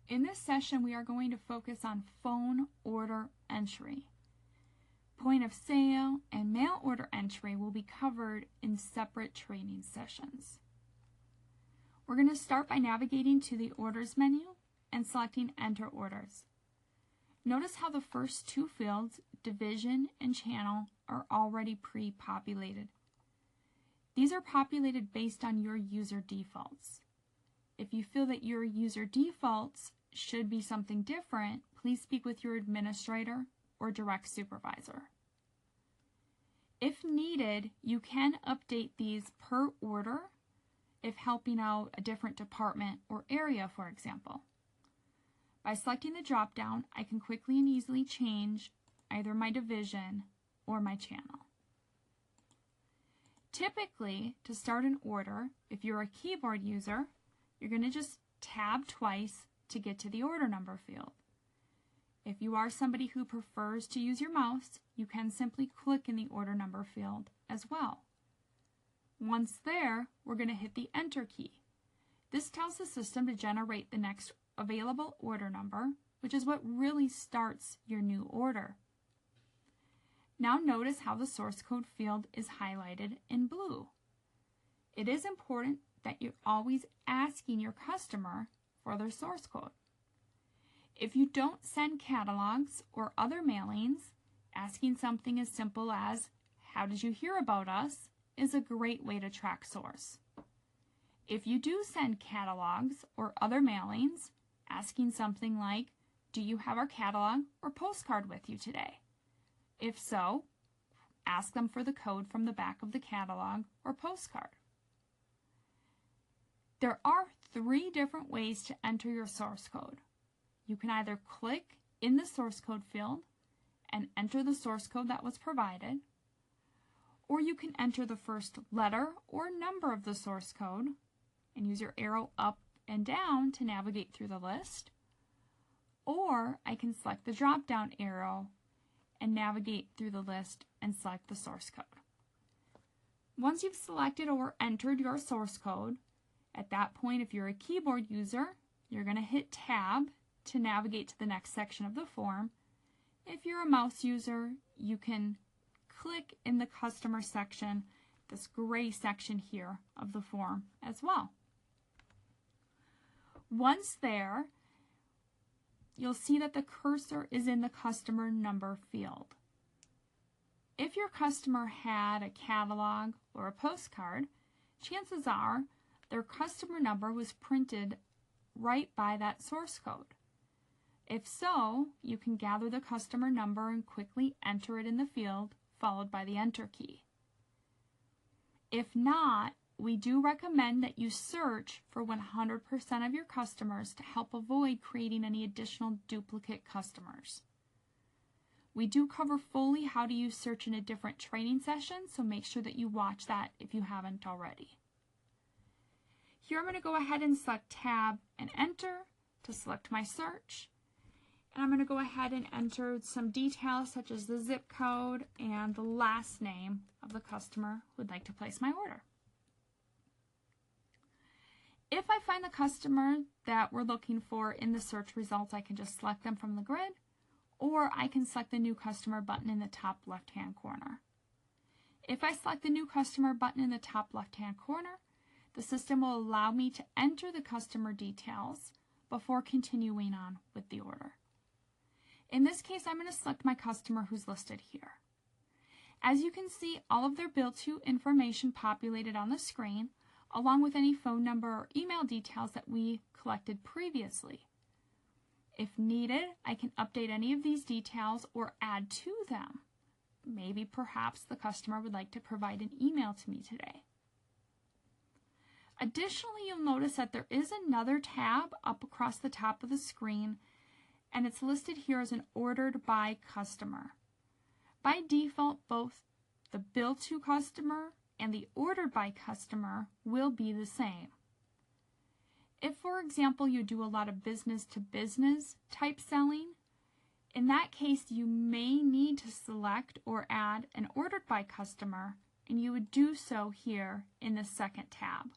In this session, we are going to focus on phone order entry. Point of sale and mail order entry will be covered in separate training sessions. We're going to start by navigating to the Orders menu and selecting Enter Orders. Notice how the first two fields, division and channel, are already pre-populated. These are populated based on your user defaults. If you feel that your user defaults should be something different, please speak with your administrator or direct supervisor. If needed, you can update these per order if helping out a different department or area, for example. By selecting the drop-down, I can quickly and easily change either my division or my channel. Typically, to start an order, if you're a keyboard user, you're going to just tab twice to get to the order number field. If you are somebody who prefers to use your mouse, you can simply click in the order number field as well. Once there, we're going to hit the Enter key. This tells the system to generate the next available order number, which is what really starts your new order. Now notice how the source code field is highlighted in blue. It is important that you're always asking your customer for their source code. If you don't send catalogs or other mailings, asking something as simple as, "How did you hear about us?" is a great way to track source. If you do send catalogs or other mailings, asking something like, "Do you have our catalog or postcard with you today?" If so, ask them for the code from the back of the catalog or postcard. There are 3 different ways to enter your source code. You can either click in the source code field and enter the source code that was provided, or you can enter the first letter or number of the source code and use your arrow up and down to navigate through the list, or I can select the drop-down arrow and navigate through the list and select the source code. Once you've selected or entered your source code, at that point, if you're a keyboard user, you're going to hit Tab to navigate to the next section of the form. If you're a mouse user, you can click in the customer section, this gray section here of the form as well. Once there, you'll see that the cursor is in the customer number field. If your customer had a catalog or a postcard, chances are their customer number was printed right by that source code. If so, you can gather the customer number and quickly enter it in the field, followed by the Enter key. If not, we do recommend that you search for 100% of your customers to help avoid creating any additional duplicate customers. We do cover fully how to use search in a different training session, so make sure that you watch that if you haven't already. Here I'm going to go ahead and select Tab and Enter to select my search. And I'm going to go ahead and enter some details such as the zip code and the last name of the customer who would like to place my order. If I find the customer that we're looking for in the search results, I can just select them from the grid, or I can select the New Customer button in the top left-hand corner. If I select the New Customer button in the top left-hand corner, the system will allow me to enter the customer details before continuing on with the order. In this case, I'm going to select my customer who's listed here. As you can see, all of their bill to information populated on the screen, along with any phone number or email details that we collected previously. If needed, I can update any of these details or add to them. Maybe perhaps the customer would like to provide an email to me today. Additionally, you'll notice that there is another tab up across the top of the screen, and it's listed here as an Ordered by Customer. By default, both the Bill to Customer and the Ordered by Customer will be the same. If, for example, you do a lot of business-to-business type selling, in that case you may need to select or add an Ordered by Customer, and you would do so here in the second tab.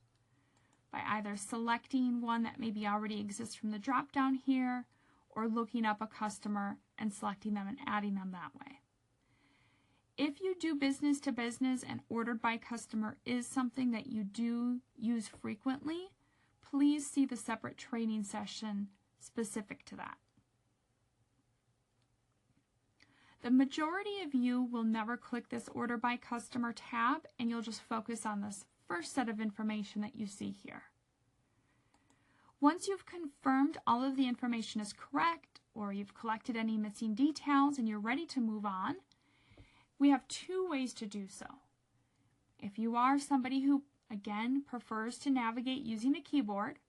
by either selecting one that maybe already exists from the drop down here, or looking up a customer and selecting them and adding them that way. If you do business to business and ordered by customer is something that you do use frequently, please see the separate training session specific to that. The majority of you will never click this Order by Customer tab, and you'll just focus on this first set of information that you see here. Once you've confirmed all of the information is correct, or you've collected any missing details and you're ready to move on, we have two ways to do so. If you are somebody who, again, prefers to navigate using a keyboard,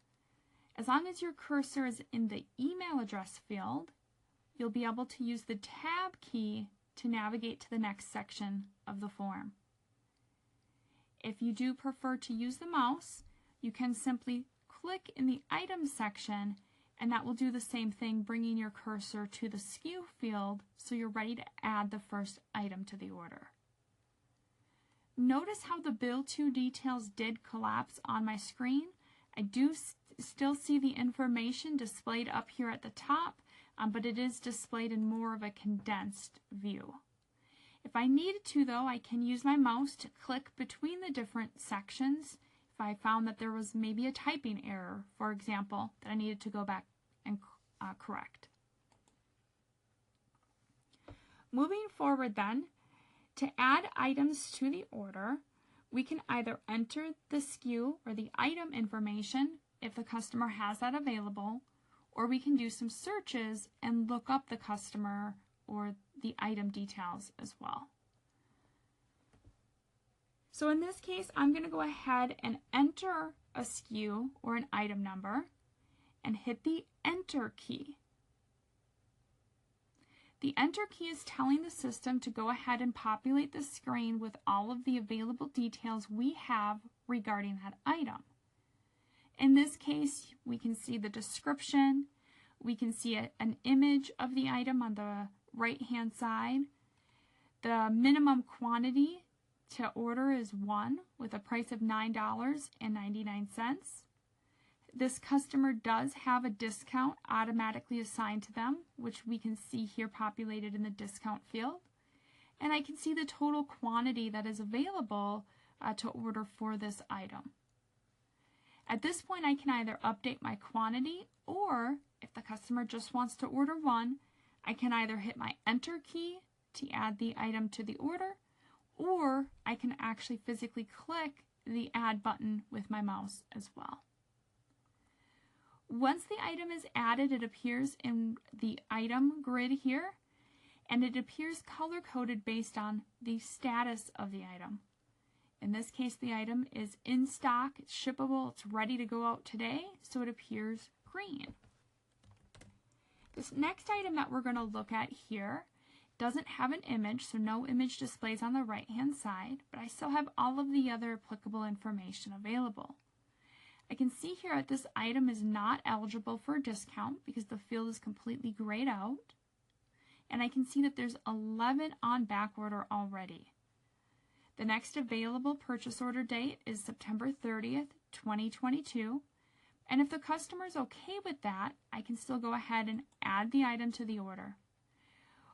as long as your cursor is in the email address field, you'll be able to use the Tab key to navigate to the next section of the form. If you do prefer to use the mouse, you can simply click in the Items section, and that will do the same thing, bringing your cursor to the SKU field so you're ready to add the first item to the order. Notice how the Bill To details did collapse on my screen. I do still see the information displayed up here at the top, but it is displayed in more of a condensed view. If I needed to, though, I can use my mouse to click between the different sections if I found that there was maybe a typing error, for example, that I needed to go back and correct. Moving forward then, to add items to the order, we can either enter the SKU or the item information if the customer has that available, or we can do some searches and look up the customer or the item details as well. So in this case, I'm going to go ahead and enter a SKU or an item number and hit the Enter key. The Enter key is telling the system to go ahead and populate the screen with all of the available details we have regarding that item. In this case, we can see the description, we can see an image of the item on the right-hand side. The minimum quantity to order is 1 with a price of $9.99. This customer does have a discount automatically assigned to them, which we can see here populated in the discount field. And I can see the total quantity that is available to order for this item. At this point, I can either update my quantity, or if the customer just wants to order 1, I can either hit my Enter key to add the item to the order, or I can actually physically click the Add button with my mouse as well. Once the item is added, it appears in the item grid here, and it appears color-coded based on the status of the item. In this case, the item is in stock, it's shippable, it's ready to go out today, so it appears green. This next item that we're going to look at here doesn't have an image, so no image displays on the right-hand side, but I still have all of the other applicable information available. I can see here that this item is not eligible for a discount because the field is completely grayed out, and I can see that there's 11 on back order already. The next available purchase order date is September 30th, 2022, and if the customer is okay with that, I can still go ahead and add the item to the order.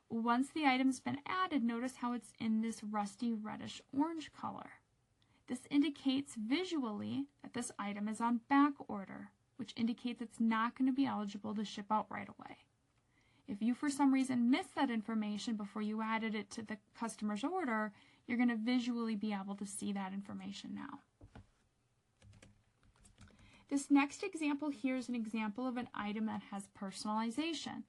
Once the item's been added, notice how it's in this rusty reddish orange color. This indicates visually that this item is on back order, which indicates it's not going to be eligible to ship out right away. If you for some reason missed that information before you added it to the customer's order, you're going to visually be able to see that information now. This next example here is an example of an item that has personalization.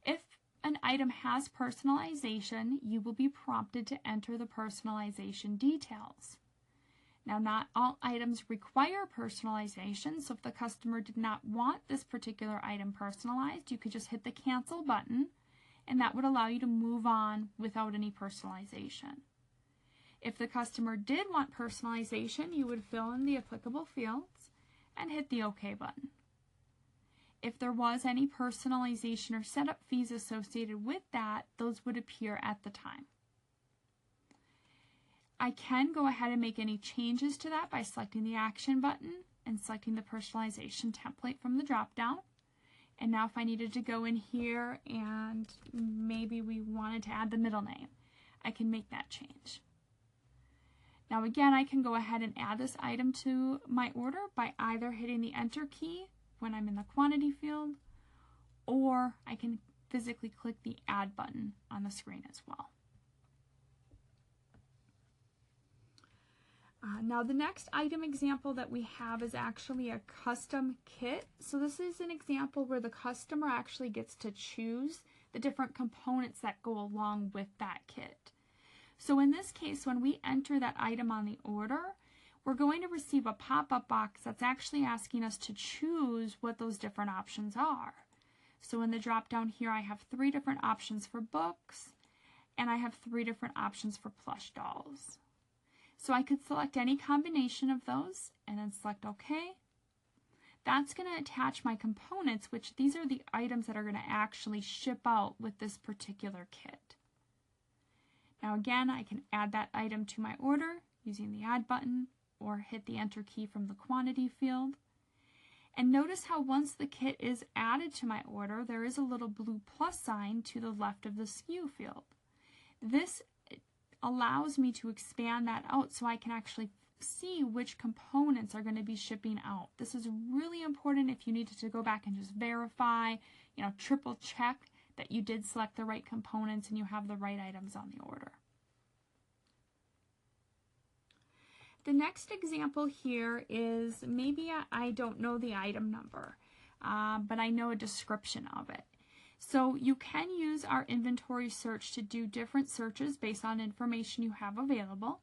If an item has personalization, you will be prompted to enter the personalization details. Now, not all items require personalization, so if the customer did not want this particular item personalized, you could just hit the Cancel button, and that would allow you to move on without any personalization. If the customer did want personalization, you would fill in the applicable fields and hit the OK button. If there was any personalization or setup fees associated with that, those would appear at the time. I can go ahead and make any changes to that by selecting the Action button and selecting the personalization template from the drop-down. And now if I needed to go in here and maybe we wanted to add the middle name, I can make that change. Now again, I can go ahead and add this item to my order by either hitting the Enter key when I'm in the quantity field, or I can physically click the Add button on the screen as well. Now the next item example that we have is actually a custom kit. So this is an example where the customer actually gets to choose the different components that go along with that kit. So in this case, when we enter that item on the order, we're going to receive a pop-up box that's actually asking us to choose what those different options are. So in the drop-down here, I have 3 different options for books, and I have 3 different options for plush dolls. So I could select any combination of those and then select OK. That's going to attach my components, which these are the items that are going to actually ship out with this particular kit. Now again, I can add that item to my order using the Add button or hit the Enter key from the quantity field. And notice how once the kit is added to my order, there is a little blue plus sign to the left of the SKU field. This allows me to expand that out so I can actually see which components are going to be shipping out. This is really important if you needed to go back and just verify, triple check that you did select the right components and you have the right items on the order. The next example here is maybe I don't know the item number, but I know a description of it. So you can use our inventory search to do different searches based on information you have available.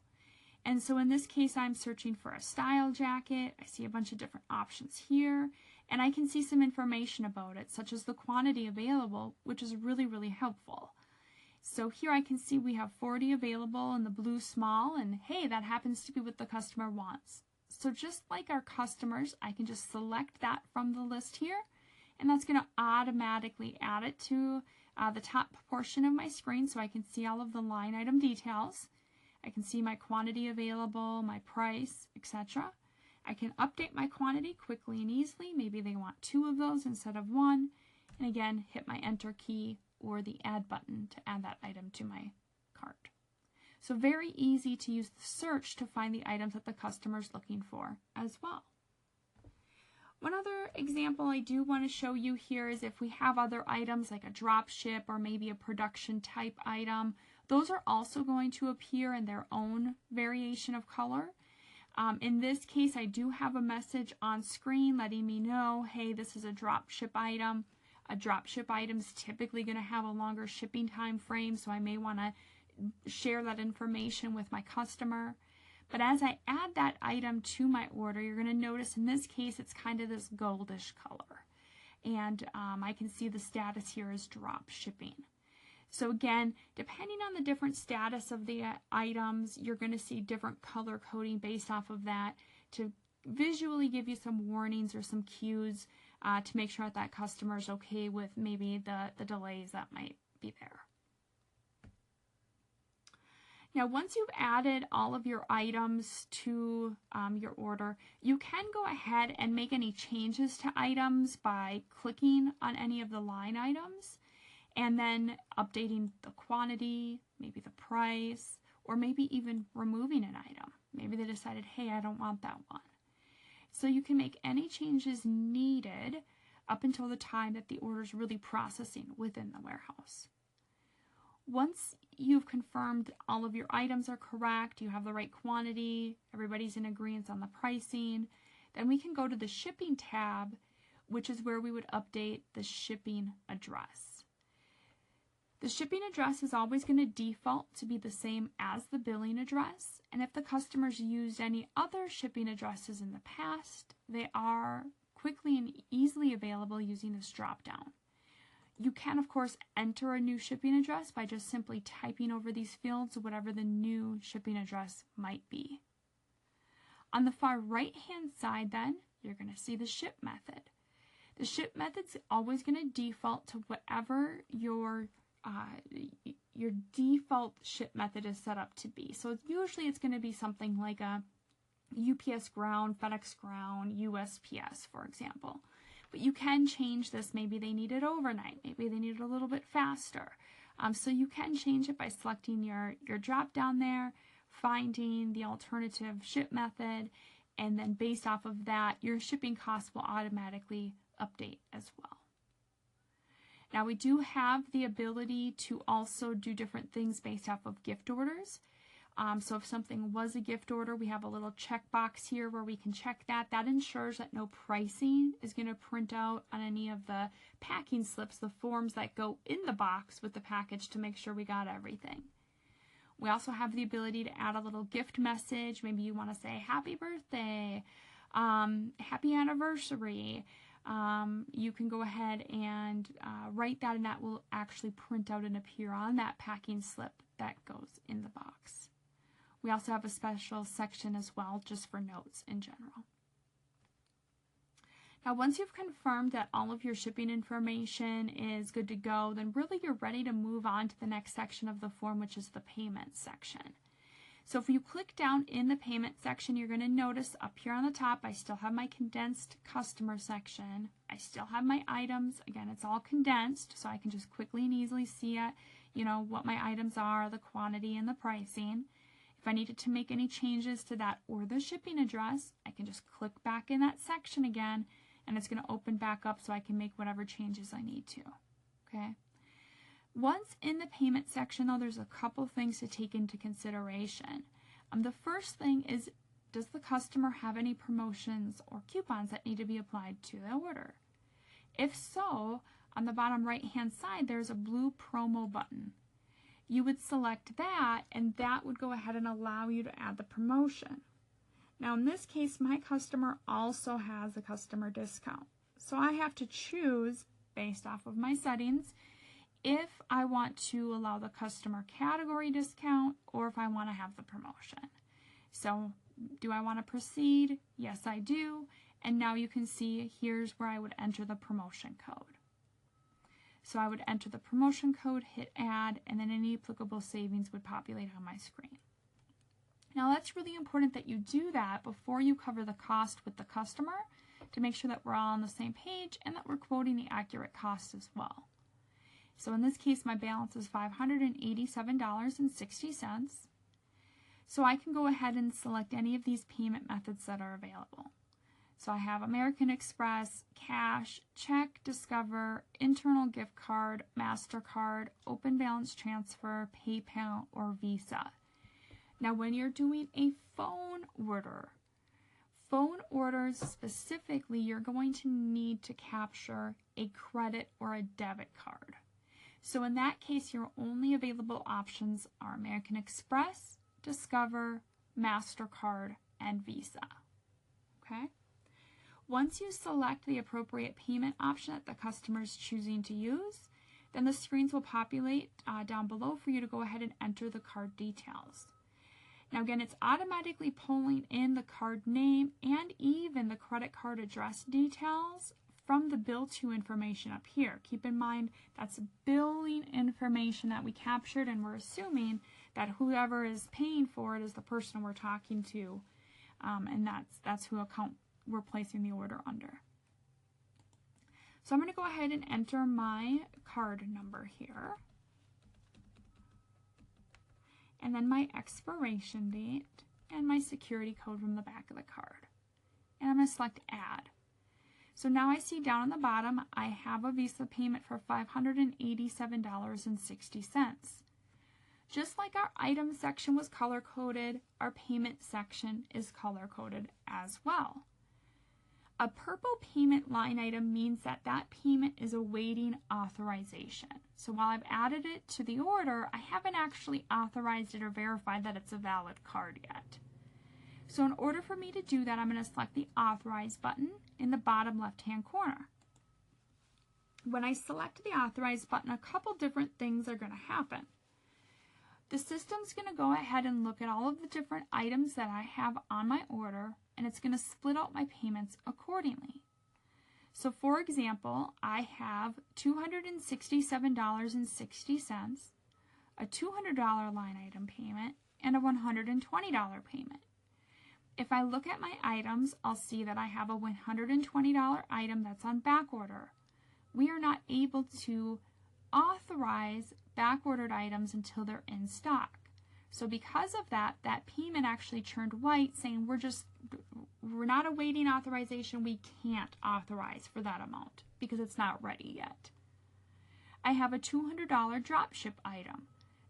And so in this case, I'm searching for a style jacket. I see a bunch of different options here, and I can see some information about it, such as the quantity available, which is really, really helpful. So here I can see we have 40 available in the blue small, and hey, that happens to be what the customer wants. So just like our customers, I can just select that from the list here, and that's going to automatically add it to the top portion of my screen so I can see all of the line item details. I can see my quantity available, my price, etc. I can update my quantity quickly and easily. Maybe they want 2 of those instead of 1. And again, hit my Enter key or the Add button to add that item to my cart. So very easy to use the search to find the items that the customer is looking for as well. One other example I do want to show you here is if we have other items like a drop ship or maybe a production type item, those are also going to appear in their own variation of color. In this case, I do have a message on screen letting me know, hey, this is a drop ship item. A drop ship item is typically going to have a longer shipping time frame, so I may want to share that information with my customer. But as I add that item to my order, you're going to notice in this case it's kind of this goldish color. And I can see the status here is drop shipping. So again, depending on the different status of the items, you're going to see different color coding based off of that to visually give you some warnings or some cues to make sure that customer is okay with maybe the delays that might be there. Now, once you've added all of your items to your order, you can go ahead and make any changes to items by clicking on any of the line items and then updating the quantity, maybe the price, or maybe even removing an item. Maybe they decided, hey, I don't want that one. So you can make any changes needed up until the time that the order is really processing within the warehouse. Once you've confirmed all of your items are correct, you have the right quantity, everybody's in agreement on the pricing, then we can go to the shipping tab, which is where we would update the shipping address. The shipping address is always going to default to be the same as the billing address, and if the customers used any other shipping addresses in the past, they are quickly and easily available using this drop-down. You can, of course, enter a new shipping address by just simply typing over these fields whatever the new shipping address might be. On the far right-hand side, then, you're going to see the ship method. The ship method's always going to default to whatever your default ship method is set up to be. So usually it's going to be something like a UPS Ground, FedEx Ground, USPS, for example. But you can change this. Maybe they need it overnight. Maybe they need it a little bit faster. So you can change it by selecting your drop down there, finding the alternative ship method, and then based off of that, your shipping costs will automatically update as well. Now we do have the ability to also do different things based off of gift orders. So if something was a gift order, we have a little checkbox here where we can check that. That ensures that no pricing is going to print out on any of the packing slips, the forms that go in the box with the package to make sure we got everything. We also have the ability to add a little gift message. Maybe you want to say happy birthday, happy anniversary. You can go ahead and write that, and that will actually print out and appear on that packing slip that goes in the box. We also have a special section as well just for notes in general. Now, once you've confirmed that all of your shipping information is good to go, then really you're ready to move on to the next section of the form, which is the payment section. So if you click down in the payment section, you're going to notice up here on the top, I still have my condensed customer section. I still have my items. Again, it's all condensed, so I can just quickly and easily see it, what my items are, the quantity, and the pricing. If I needed to make any changes to that or the shipping address, I can just click back in that section again, and it's going to open back up so I can make whatever changes I need to. Okay. Once in the payment section, though, there's a couple things to take into consideration. The first thing is, does the customer have any promotions or coupons that need to be applied to the order? If so, on the bottom right-hand side, there's a blue promo button. You would select that, and that would go ahead and allow you to add the promotion. Now, in this case, my customer also has a customer discount. So I have to choose, based off of my settings, if I want to allow the customer category discount or if I want to have the promotion. So do I want to proceed? Yes, I do. And now you can see here's where I would enter the promotion code. So I would enter the promotion code, hit add, and then any applicable savings would populate on my screen. Now that's really important that you do that before you cover the cost with the customer to make sure that we're all on the same page and that we're quoting the accurate cost as well. So in this case, my balance is $587.60. So I can go ahead and select any of these payment methods that are available. So I have American Express, cash, check, Discover, internal gift card, Mastercard, open balance transfer, PayPal, or Visa. Now when you're doing a phone orders specifically, you're going to need to capture a credit or a debit card. So in that case, your only available options are American Express, Discover, Mastercard, and Visa. Okay? Once you select the appropriate payment option that the customer is choosing to use, then the screens will populate down below for you to go ahead and enter the card details. Now again, it's automatically pulling in the card name and even the credit card address details from the bill to information up here. Keep in mind that's billing information that we captured, and we're assuming that whoever is paying for it is the person we're talking to, and that's who account we're placing the order under. So I'm going to go ahead and enter my card number here, and then my expiration date and my security code from the back of the card. And I'm going to select add. So now I see down on the bottom, I have a Visa payment for $587.60. Just like our item section was color-coded, our payment section is color-coded as well. A purple payment line item means that that payment is awaiting authorization. So while I've added it to the order, I haven't actually authorized it or verified that it's a valid card yet. So in order for me to do that, I'm going to select the Authorize button in the bottom left-hand corner. When I select the Authorize button, a couple different things are going to happen. The system's going to go ahead and look at all of the different items that I have on my order, and it's going to split out my payments accordingly. So for example, I have $267.60, a $200 line item payment, and a $120 payment. If I look at my items, I'll see that I have a $120 item that's on back order. We are not able to authorize back-ordered items until they're in stock. So because of that, that payment actually turned white, saying we're not awaiting authorization. We can't authorize for that amount because it's not ready yet. I have a $200 dropship item.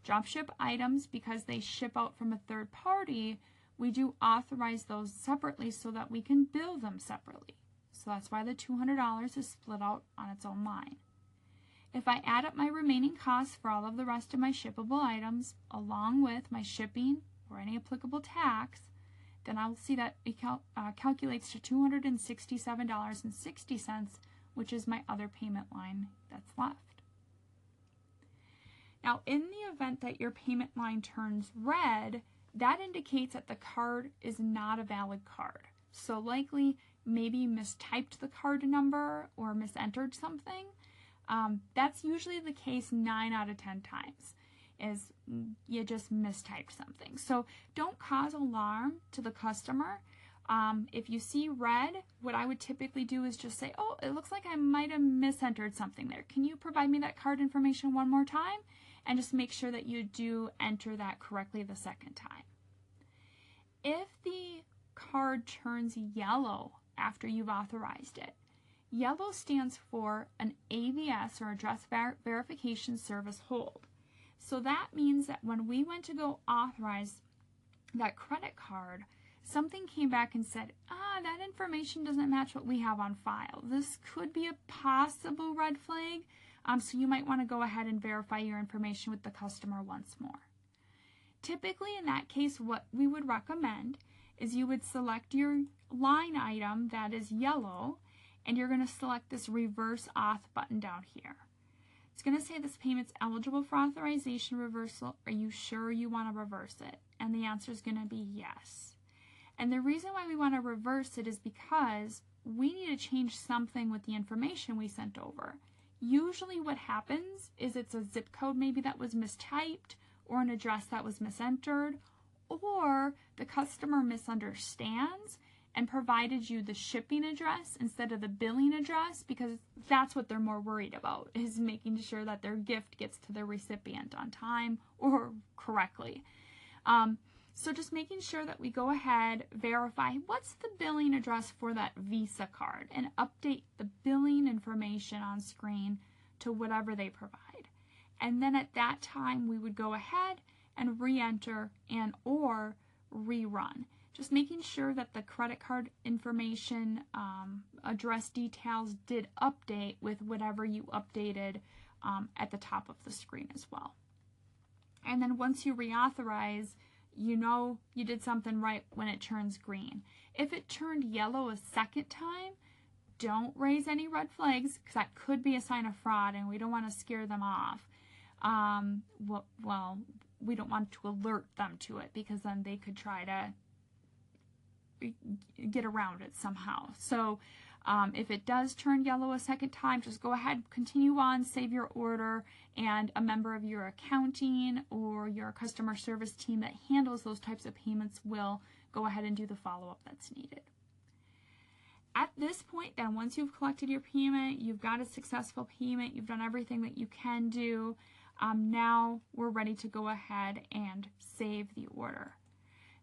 Dropship items, because they ship out from a third party, we do authorize those separately so that we can bill them separately. So that's why the $200 is split out on its own line. If I add up my remaining costs for all of the rest of my shippable items, along with my shipping or any applicable tax, then I'll see that it calculates to $267.60, which is my other payment line that's left. Now, in the event that your payment line turns red, that indicates that the card is not a valid card. So likely, maybe you mistyped the card number or misentered something. That's usually the case 9 out of 10 times, is you just mistyped something. So don't cause alarm to the customer. If you see red, what I would typically do is just say, oh, it looks like I might have misentered something there. Can you provide me that card information one more time? And just make sure that you do enter that correctly the second time. If the card turns yellow after you've authorized it, yellow stands for an AVS, or Address Verification Service hold. So that means that when we went to go authorize that credit card, something came back and said, that information doesn't match what we have on file. This could be a possible red flag, so you might want to go ahead and verify your information with the customer once more. Typically, in that case, what we would recommend is you would select your line item that is yellow, and you're going to select this reverse auth button down here. It's going to say this payment's eligible for authorization reversal. Are you sure you want to reverse it? And the answer is going to be yes. And the reason why we want to reverse it is because we need to change something with the information we sent over. Usually what happens is it's a zip code maybe that was mistyped, or an address that was misentered, or the customer misunderstands and provided you the shipping address instead of the billing address, because that's what they're more worried about, is making sure that their gift gets to the recipient on time or correctly. So just making sure that we go ahead, verify what's the billing address for that Visa card, and update the billing information on screen to whatever they provide. And then at that time, we would go ahead and re-enter and or rerun. Just making sure that the credit card information, address details did update with whatever you updated at the top of the screen as well. And then once you reauthorize, you know you did something right when it turns green. If it turned yellow a second time, don't raise any red flags, because that could be a sign of fraud and we don't want to scare them off. Well, we don't want to alert them to it, because then they could try to get around it somehow. So if it does turn yellow a second time, just go ahead, continue on, save your order, and a member of your accounting or your customer service team that handles those types of payments will go ahead and do the follow-up that's needed. At this point, then, once you've collected your payment, you've got a successful payment, you've done everything that you can do, now we're ready to go ahead and save the order.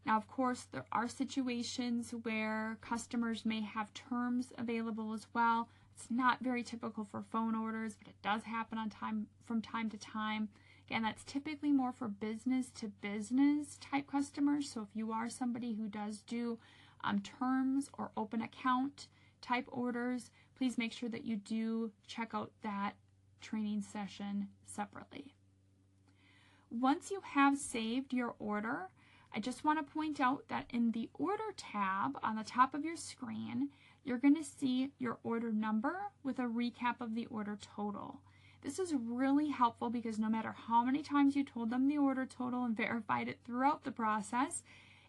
Now, of course, there are situations where customers may have terms available as well. It's not very typical for phone orders, but it does happen from time to time. Again, that's typically more for business to business type customers. So if you are somebody who does do terms or open account type orders, please make sure that you do check out that training session separately. Once you have saved your order, I just want to point out that in the order tab on the top of your screen, you're going to see your order number with a recap of the order total. This is really helpful because no matter how many times you told them the order total and verified it throughout the process,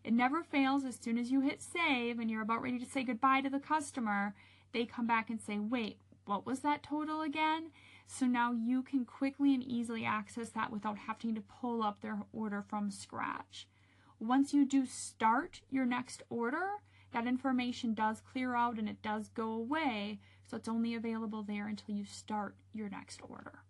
it never fails. As soon as you hit save and you're about ready to say goodbye to the customer, they come back and say, wait, what was that total again? So now you can quickly and easily access that without having to pull up their order from scratch. Once you do start your next order, that information does clear out and it does go away, so it's only available there until you start your next order.